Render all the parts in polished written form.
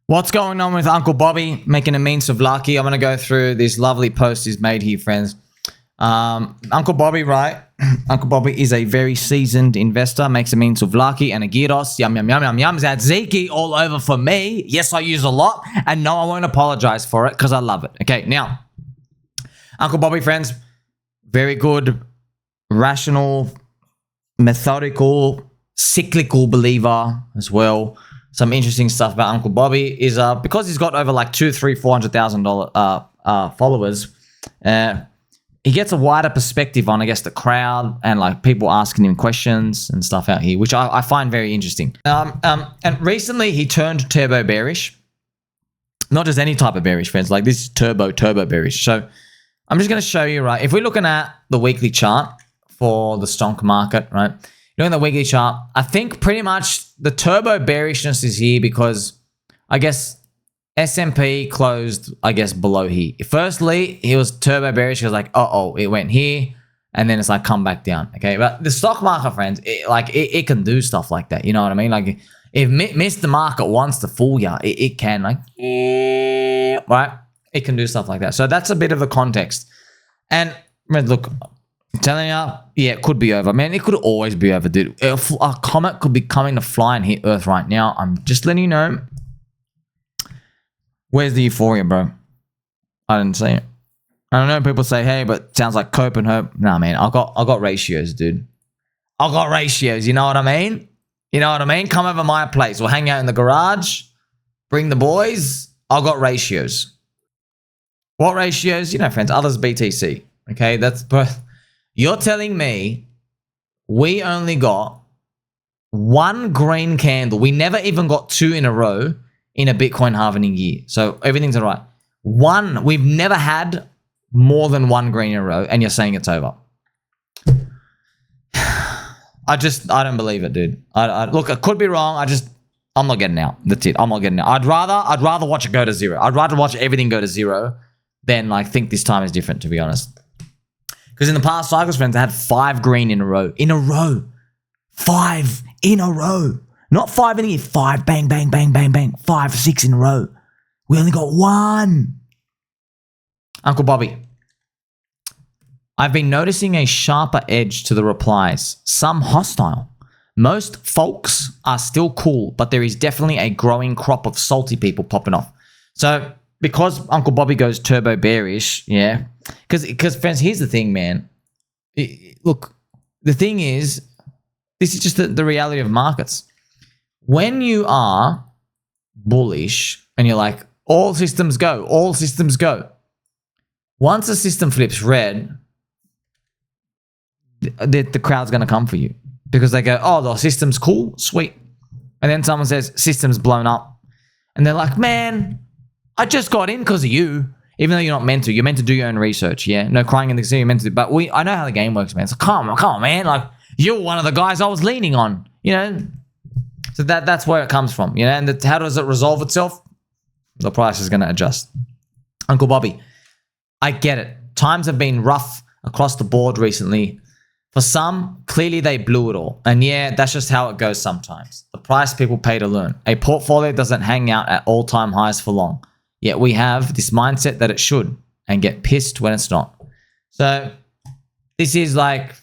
What's going on with Uncle Bobby making a means of lucky? I'm going to go through this lovely post he's made here, friends. Uncle Bobby, right? Uncle Bobby is a very seasoned investor, makes a means of lucky and a gyros. Yum, yum, yum, yum, yum. Tzatziki all over for me. Yes, I use a lot. And no, I won't apologize for it because I love it. Okay, now, Uncle Bobby, friends, very good, rational, methodical, cyclical believer as well. Some interesting stuff about Uncle Bobby is because he's got over like $400,000 followers, he gets a wider perspective on, I guess, the crowd and like people asking him questions and stuff out here, which I find very interesting. And recently he turned turbo bearish, not just any type of bearish, friends. Like this is turbo bearish. So I'm just going to show you, right? If we're looking at the weekly chart for the stock market, right? Doing the weekly chart, I think pretty much the turbo bearishness is here because I guess S&P closed, I guess, below here. Firstly, he was turbo bearish. He was like, uh-oh, it went here, and then it's like come back down, okay? But the stock market, friends, it can do stuff like that, you know what I mean? Like if missed the market wants to fool you, it can, like, right? It can do stuff like that. So that's a bit of the context. And look, I'm telling you, yeah, it could be over. Man, it could always be over, dude. A comet could be coming to fly and hit Earth right now. I'm just letting you know. Where's the euphoria, bro? I didn't see it. I don't know. People say, hey, but sounds like cope and hope. Nah, man, I got ratios, dude. I got ratios. You know what I mean? You know what I mean? Come over my place. We'll hang out in the garage. Bring the boys. I got ratios. What ratios? You know, friends, others BTC. Okay, that's both. You're telling me we only got one green candle. We never even got two in a row in a Bitcoin halving year. So everything's all right. One, we've never had more than one green in a row, and you're saying it's over. I don't believe it, dude. Look, I could be wrong. I'm not getting out. That's it. I'm not getting out. I'd rather watch it go to zero. I'd rather watch everything go to zero than like think this time is different, to be honest. Because in the past cycles, friends, I had 5 green in a row. 5 in a row. Not 5 in a year. 5, bang, bang, bang, bang, bang. 5, 6 in a row. We only got 1. Uncle Bobby, I've been noticing a sharper edge to the replies. Some hostile. Most folks are still cool, but there is definitely a growing crop of salty people popping off. So because Uncle Bobby goes turbo bearish, yeah, because friends, here's the thing, man. Look, the thing is, this is just the reality of markets. When you are bullish and you're like, all systems go, once the system flips red, the crowd's going to come for you because they go, oh, the system's cool, sweet. And then someone says, system's blown up. And they're like, man, I just got in because of you, even though you're not meant to. You're meant to do your own research, yeah? No crying in the sea, you're meant to. But I know how the game works, man. So come on, man. Like, you're one of the guys I was leaning on, you know? So that's where it comes from, you know? And how does it resolve itself? The price is going to adjust. Uncle Bobby, I get it. Times have been rough across the board recently. For some, clearly they blew it all. And yeah, that's just how it goes sometimes. The price people pay to learn. A portfolio doesn't hang out at all-time highs for long. Yet we have this mindset that it should and get pissed when it's not. So this is like,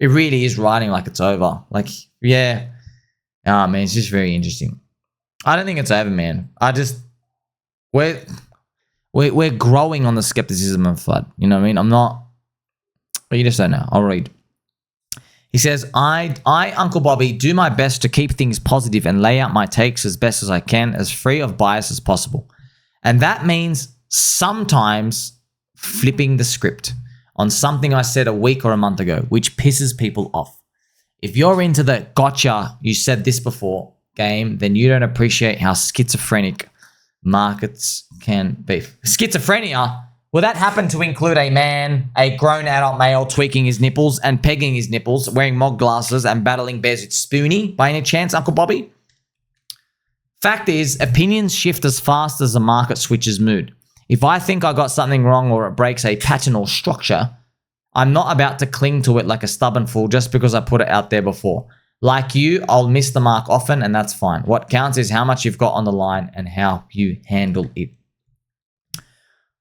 it really is riding like it's over. Like, yeah. Oh, man, it's just very interesting. I don't think it's over, man. We're growing on the skepticism of FUD. You know what I mean? But you just don't know. I'll read. He says, I, Uncle Bobby, do my best to keep things positive and lay out my takes as best as I can, as free of bias as possible. And that means sometimes flipping the script on something I said a week or a month ago, which pisses people off. If you're into the gotcha, you said this before game, then you don't appreciate how schizophrenic markets can be. Schizophrenia? Will that happen to include a grown adult male tweaking his nipples and pegging his nipples, wearing mog glasses and battling bears with Spoonie by any chance, Uncle Bobby? Fact is, opinions shift as fast as the market switches mood. If I think I got something wrong or it breaks a pattern or structure, I'm not about to cling to it like a stubborn fool just because I put it out there before. Like you, I'll miss the mark often, and that's fine. What counts is how much you've got on the line and how you handle it.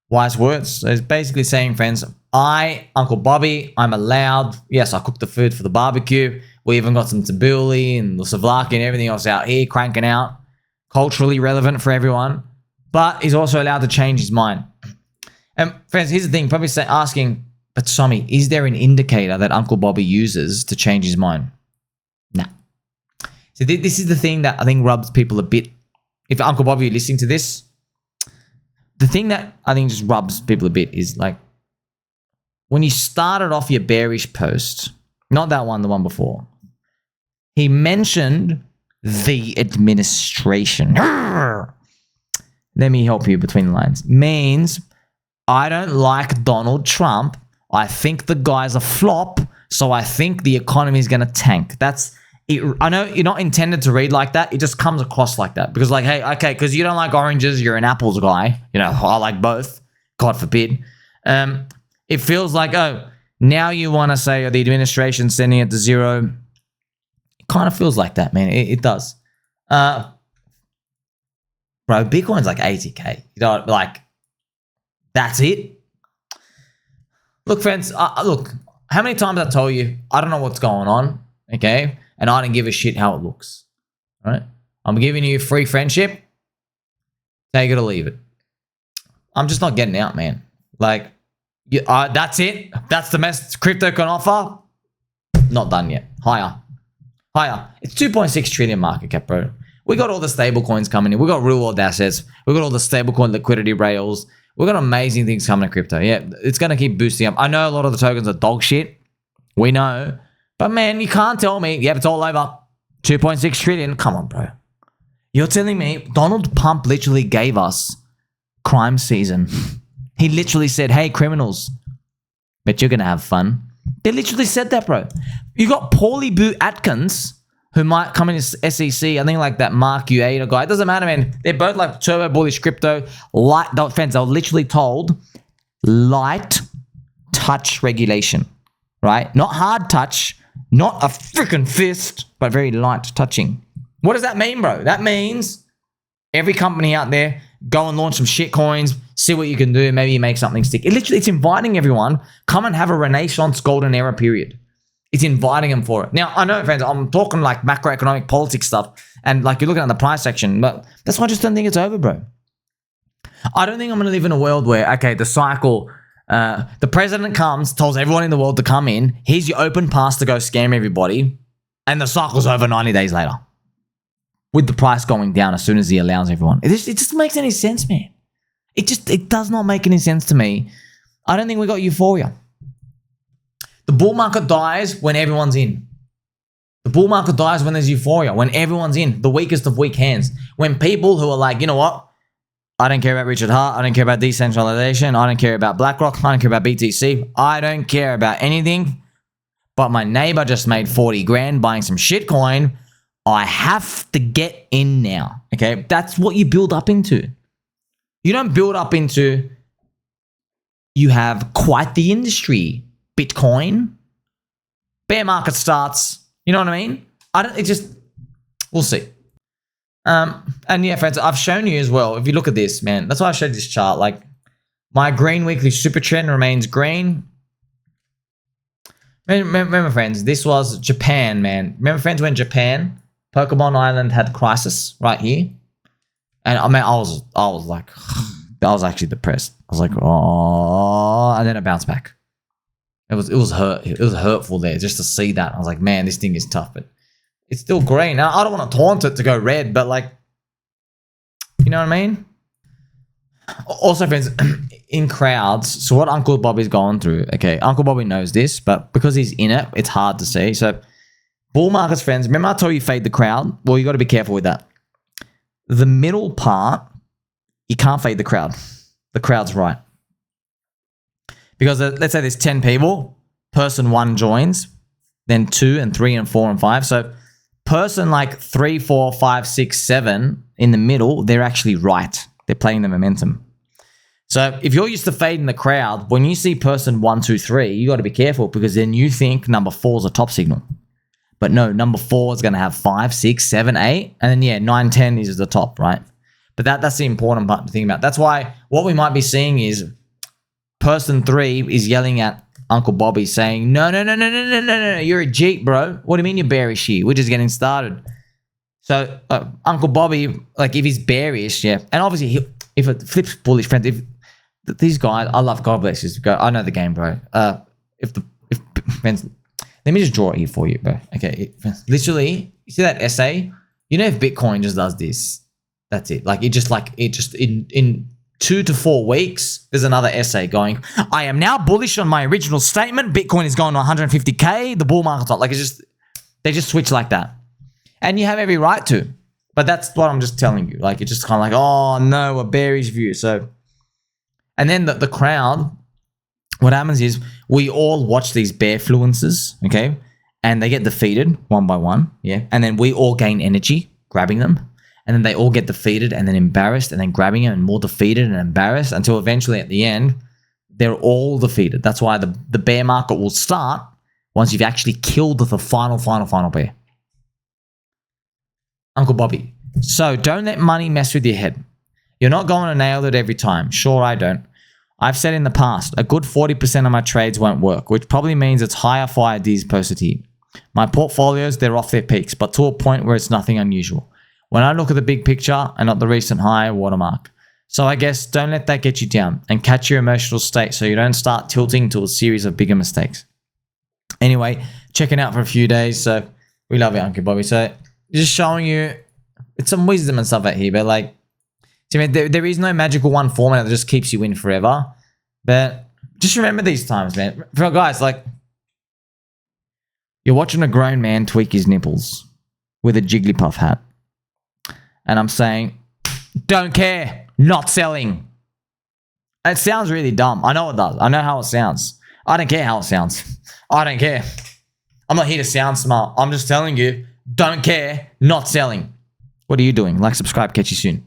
Wise words. So it's basically saying, friends, Uncle Bobby, I'm allowed. Yes, I cooked the food for the barbecue. We even got some tabbouleh and the souvlaki and everything else out here cranking out. Culturally relevant for everyone. But he's also allowed to change his mind. And friends, here's the thing. Probably asking, but Somi, is there an indicator that Uncle Bobby uses to change his mind? Nah. So this is the thing that I think rubs people a bit. If Uncle Bobby, you're listening to this, the thing that I think just rubs people a bit is like when you started off your bearish post, not that one, the one before, he mentioned the administration. Let me help you between the lines. Means I don't like Donald Trump. I think the guy's a flop, so I think the economy is going to tank. That's it. I know you're not intended to read like that. It just comes across like that because like, hey, okay, because you don't like oranges, you're an apples guy. You know, I like both. God forbid. It feels like, oh, now you want to say, oh, the administration's sending it to zero. It kind of feels like that, man. It does. Bro, Bitcoin's like 80K. You know, like, that's it. Look, friends, look, how many times I told you, I don't know what's going on, okay? And I don't give a shit how it looks, all right? I'm giving you free friendship. Take it or leave it. I'm just not getting out, man. Like, that's it. That's the best crypto can offer. Not done yet. Higher. It's 2.6 trillion market cap, bro. We got all the stable coins coming in. We got real world assets. We got all the stablecoin liquidity rails. We got amazing things coming to crypto. Yeah, it's going to keep boosting up. I know a lot of the tokens are dog shit. We know. But man, you can't tell me, yep, it's all over. 2.6 trillion. Come on, bro. You're telling me Donald Trump literally gave us crime season. He literally said, hey, criminals, but you're going to have fun. They literally said that, bro. You got Paulie Boo Atkins, who might come in as SEC. I think like that Mark Ueda guy. It doesn't matter, man. They're both like turbo bullish crypto. Friends, they were literally told light touch regulation, right? Not hard touch, not a freaking fist, but very light touching. What does that mean, bro? That means every company out there, go and launch some shit coins, see what you can do, maybe you make something stick. It's inviting everyone, come and have a Renaissance golden era period. It's inviting them for it. Now, I know, friends, I'm talking like macroeconomic politics stuff, and like you're looking at the price section, but that's why I just don't think it's over, bro. I don't think I'm going to live in a world where, okay, the cycle, the president comes, tells everyone in the world to come in, here's your open pass to go scam everybody, and the cycle's over 90 days later. With the price going down as soon as he allows everyone. It just makes any sense, man. It does not make any sense to me. I don't think we got euphoria. The bull market dies when everyone's in. The bull market dies when there's euphoria, when everyone's in, the weakest of weak hands. When people who are like, you know what? I don't care about Richard Hart. I don't care about decentralization. I don't care about BlackRock. I don't care about BTC. I don't care about anything. But my neighbor just made 40 grand buying some shitcoin. I have to get in now, okay? That's what you build up into. You don't build up into, you have quite the industry. Bitcoin. Bear market starts. You know what I mean? We'll see. And yeah, friends, I've shown you as well. If you look at this, man, that's why I showed this chart. Like, my green weekly super trend remains green. Remember, friends, this was Japan, man. Remember, friends, when Japan, Pokemon Island had crisis right here, and I mean, I was like, I was actually depressed. I was like, oh, and then it bounced back. It was hurtful there just to see that. I was like, man, this thing is tough, but it's still green. Now, I don't want to taunt it to go red, but like, you know what I mean? Also, friends, in crowds, so what Uncle Bobby's gone through, okay, Uncle Bobby knows this, but because he's in it, it's hard to see. So bull markets, friends, remember I told you fade the crowd? Well, you got to be careful with that. The middle part, you can't fade the crowd. The crowd's right. Because let's say there's 10 people, person 1 joins, then 2 and 3 and 4 and 5. So person like 3, 4, 5, 6, 7 in the middle, they're actually right. They're playing the momentum. So if you're used to fading the crowd, when you see person 1, 2, 3, you got to be careful because then you think number 4 is a top signal. But no, number 4 is going to have 5, 6, 7, 8. And then, yeah, 9, 10 is the top, right? But that's the important part to think about. That's why what we might be seeing is person 3 is yelling at Uncle Bobby saying, no, you're a Jeep, bro. What do you mean you're bearish here? We're just getting started. So Uncle Bobby, like if he's bearish, yeah. And obviously, if it flips bullish, friends, if these guys, I love, God bless you. I know the game, bro. Friends, let me just draw it here for you, bro. Okay, literally, you see that essay? You know, if Bitcoin just does this, that's it. Like it just in 2 to 4 weeks, there's another essay going, I am now bullish on my original statement. Bitcoin is going to 150K. The bull market's not. Like they just switch like that. And you have every right to. But that's what I'm just telling you. Like it's just kind of like, oh no, a bearish view. So, and then the crowd, what happens is we all watch these bear fluences, okay? And they get defeated one by one, yeah? And then we all gain energy grabbing them. And then they all get defeated and then embarrassed and then grabbing them and more defeated and embarrassed until eventually at the end, they're all defeated. That's why the bear market will start once you've actually killed the final bear. Uncle Bobby. So don't let money mess with your head. You're not going to nail it every time. Sure, I don't. I've said in the past, a good 40% of my trades won't work, which probably means it's higher for ideas posted here. My portfolios, they're off their peaks, but to a point where it's nothing unusual. When I look at the big picture and not the recent high watermark. So I guess don't let that get you down and catch your emotional state so you don't start tilting to a series of bigger mistakes. Anyway, checking out for a few days. So we love you, Uncle Bobby. So just showing you it's some wisdom and stuff out here, but like, there is no magical one formula that just keeps you in forever. But just remember these times, man. For guys, like, you're watching a grown man tweak his nipples with a Jigglypuff hat. And I'm saying, don't care, not selling. It sounds really dumb. I know it does. I know how it sounds. I don't care how it sounds. I don't care. I'm not here to sound smart. I'm just telling you, don't care, not selling. What are you doing? Like, subscribe, catch you soon.